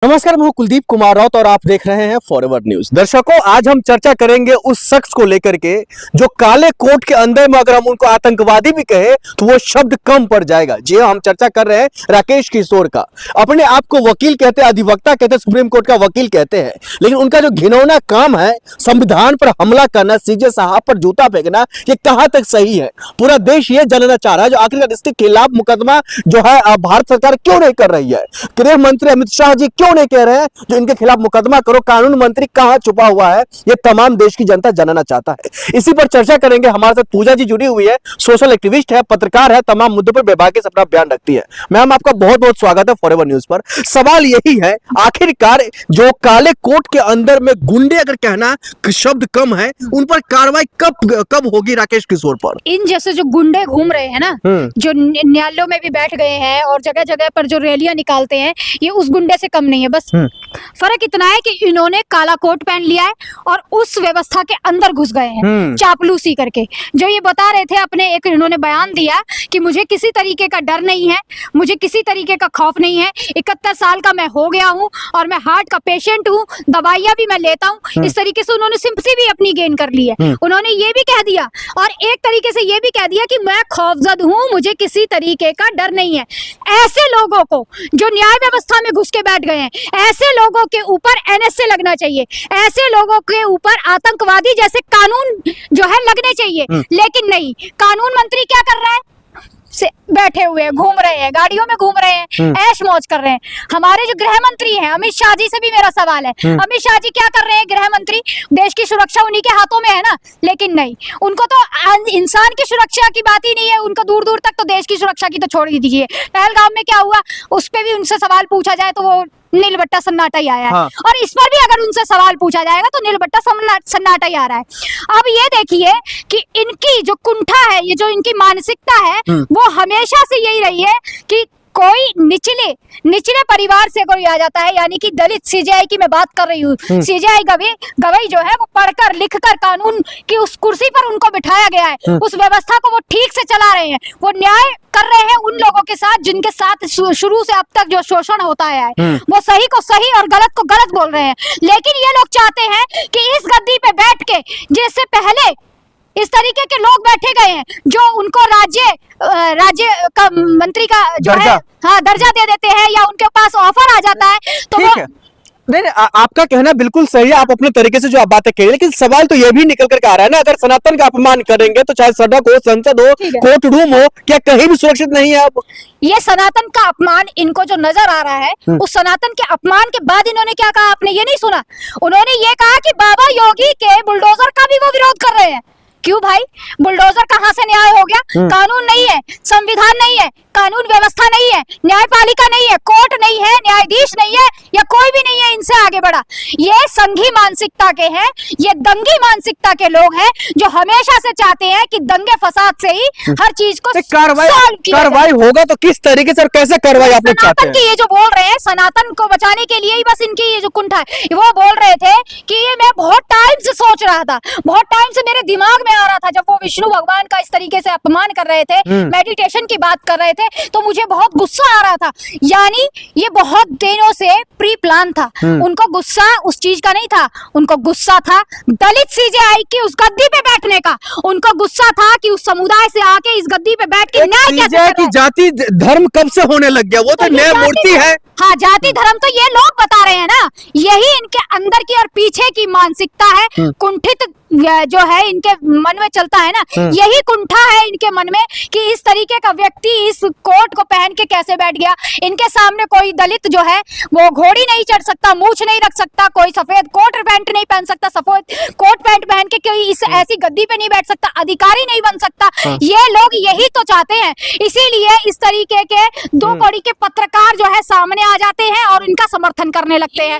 नमस्कार, मैं हूं कुलदीप कुमार राउत और आप देख रहे हैं फॉरवर्ड न्यूज। दर्शकों, आज हम चर्चा करेंगे उस शख्स को लेकर के जो काले कोट के अंदर में अगर हम उनको आतंकवादी भी कहे तो वो शब्द कम पड़ जाएगा। जी हाँ, हम चर्चा कर रहे हैं राकेश किशोर का। अपने आप को वकील कहते हैं, अधिवक्ता कहते हैं, सुप्रीम कोर्ट का वकील कहते हैं, लेकिन उनका जो घिनौना काम है संविधान पर हमला करना, सीजे साहब पर जूता फेंकना, ये कहां तक सही है? पूरा देश ये जानना चाह रहा है जो आखिरकार इसके खिलाफ मुकदमा जो है भारत सरकार क्यों नहीं कर रही है। गृह मंत्री अमित शाह जी क्यों नहीं कह रहे हैं जो इनके खिलाफ मुकदमा करो? कानून मंत्री कहां छुपा हुआ है? ये तमाम देश की जनता जानना चाहता है। इसी पर चर्चा करेंगे। हमारे साथ पूजा जी जुड़ी हुई है, सोशल एक्टिविस्ट है, पत्रकार है, तमाम मुद्दों पर बेबाकी से अपना बयान रखती है। मैम, आपका बहुत बहुत स्वागत है फॉरवर्ड न्यूज पर। सवाल यही है, आखिरकार जो काले कोट के अंदर में गुंडे अगर कहना शब्द कम है, उन पर कार्रवाई कब होगी राकेश किशोर पर? इन जैसे जो गुंडे घूम रहे हैं ना, जो न्यायालयों में भी बैठ गए हैं और जगह जगह पर जो रैलियां निकालते हैं, ये उस गुंडे से कम नहीं है। बस फर्क इतना है कि इन्होंने काला कोट पहन लिया है और उस व्यवस्था के अंदर घुस गए हैं चापलूसी करके। जो ये बता रहे थे, अपने एक इन्होंने बयान दिया कि मुझे किसी तरीके का डर नहीं है, मुझे किसी तरीके का खौफ नहीं है, 71 साल का मैं हो गया हूँ और मैं हार्ट का पेशेंट हूँ, दवाइयां भी मैं लेता हूँ। इस तरीके से उन्होंने सिंपैथी भी अपनी गेन कर ली है। उन्होंने ये भी कह दिया और एक तरीके से ये भी कह दिया कि मैं खौफजद हूँ, मुझे किसी तरीके का डर नहीं है। ऐसे लोगों को जो न्याय व्यवस्था में घुस के बैठ गए हैं, ऐसे लोगों के ऊपर एनएसए लगना चाहिए, ऐसे लोगों के ऊपर आतंकवादी जैसे कानून जो है लगने चाहिए। लेकिन नहीं, कानून मंत्री क्या कर रहा है? से बैठे हुए हैं, घूम रहे हैं, गाड़ियों में घूम रहे हैं, ऐश मौज कर रहे हैं। हमारे जो गृह मंत्री हैं अमित शाह जी से भी मेरा सवाल है, अमित शाह जी क्या कर रहे हैं? गृह मंत्री, देश की सुरक्षा उन्हीं के हाथों में है ना। लेकिन नहीं, उनको तो इंसान की सुरक्षा की बात ही नहीं है, उनको दूर दूर तक तो देश की सुरक्षा की तो छोड़ ही दीजिए। पहलगाम में क्या हुआ, उस पर भी उनसे सवाल पूछा जाए तो वो नीलबट्टा सन्नाटा ही आया है। और इस पर भी अगर उनसे सवाल पूछा जाएगा तो नीलबट्टा सन्नाटा ही आ रहा है। अब ये देखिए कि इनकी जो कुंठा है, ये जो इनकी मानसिकता है, वो हमेशा से यही रही है कि कोई निचले परिवार से कोई आ जाता है, यानी कि दलित सीजेआई की मैं बात कर रही हूँ, सीजेआई गवाही जो है वो पढ़कर लिखकर कानून की उस कुर्सी पर उनको बिठाया गया है, उस व्यवस्था को वो ठीक से चला रहे हैं, वो न्याय कर रहे हैं उन लोगों के साथ जिनके साथ शुरू से अब तक जो शोषण होता है, वो सही को सही और गलत को गलत बोल रहे हैं। लेकिन ये लोग चाहते हैं कि इस गद्दी पे बैठ के, जिससे पहले इस तरीके के लोग बैठे गए हैं जो उनको राज्य का मंत्री का जो है दर्जा दे देते हैं या उनके पास ऑफर आ जाता है, तो वो नहीं, आपका कहना बिल्कुल सही है, आप अपने तरीके से जो आप बातें कह रहे हैं, लेकिन सवाल तो ये भी निकल करके आ रहा है ना, अगर सनातन का अपमान करेंगे तो चाहे सड़क हो, संसद हो, कोर्ट रूम हो, क्या कहीं भी सुरक्षित नहीं है? अब ये सनातन का अपमान इनको जो नजर आ रहा है, उस सनातन के अपमान के बाद इन्होंने क्या कहा? आपने ये नहीं सुना? उन्होंने ये कहा कि बाबा योगी के बुलडोजर का भी वो विरोध कर रहे हैं। क्यों भाई? बुलडोजर कहां से न्याय हो गया? कानून नहीं है, संविधान नहीं है, कानून व्यवस्था नहीं है, न्यायपालिका नहीं है, कोर्ट नहीं है, न्यायाधीश नहीं है, या कोई भी नहीं है इनसे आगे बढ़ा। ये संघी मानसिकता के हैं, ये दंगी मानसिकता के लोग हैं जो हमेशा से चाहते हैं कि दंगे फसाद से ही हर चीज को कार्रवाई होगा। तो किस तरीके से और कैसे कार्रवाई आप लोग चाहते हैं? ये जो बोल रहे हैं सनातन को बचाने के लिए ही बस इनकी ये जो कुंठा है, वो बोल रहे थे कि ये मैं बहुत टाइम से सोच रहा था, बहुत टाइम से मेरे दिमाग में आ रहा था, जब वो विष्णु भगवान का इस तरीके से अपमान कर रहे थे, मेडिटेशन की बात कर रहे थे, तो मुझे बहुत गुस्सा आ रहा था। यानी ये बहुत दिनों से प्री प्लान था। उनको गुस्सा उस चीज का नहीं था, उनको गुस्सा था दलित सीजेआई की उस गद्दी पे बैठने का। उनको गुस्सा था कि उस समुदाय से आके इस गद्दी पे बैठ के न्याय कैसे की जाति धर्म कब से होने लग गया? वो तो नया मूर्ति है। हाँ, जाति धर्म तो ये लोग बता रहे हैं ना, यही इनके अंदर की और पीछे की मानसिकता है, कुंठित जो है इनके मन में चलता है ना, यही कुंठा है इनके मन में कि इस तरीके का व्यक्ति इस कोट को पहन के कैसे बैठ गया। इनके सामने कोई दलित जो है वो घोड़ी नहीं चढ़ सकता, मूछ नहीं रख सकता, कोई सफेद कोट पैंट नहीं पहन सकता, सफेद कोट पैंट पहन के कोई इस ऐसी गद्दी पे नहीं बैठ सकता, अधिकारी नहीं बन सकता। ये लोग यही तो चाहते हैं, इसीलिए इस तरीके के दो कौड़ी के पत्रकार जो है सामने आ जाते हैं और इनका समर्थन करने लगते हैं।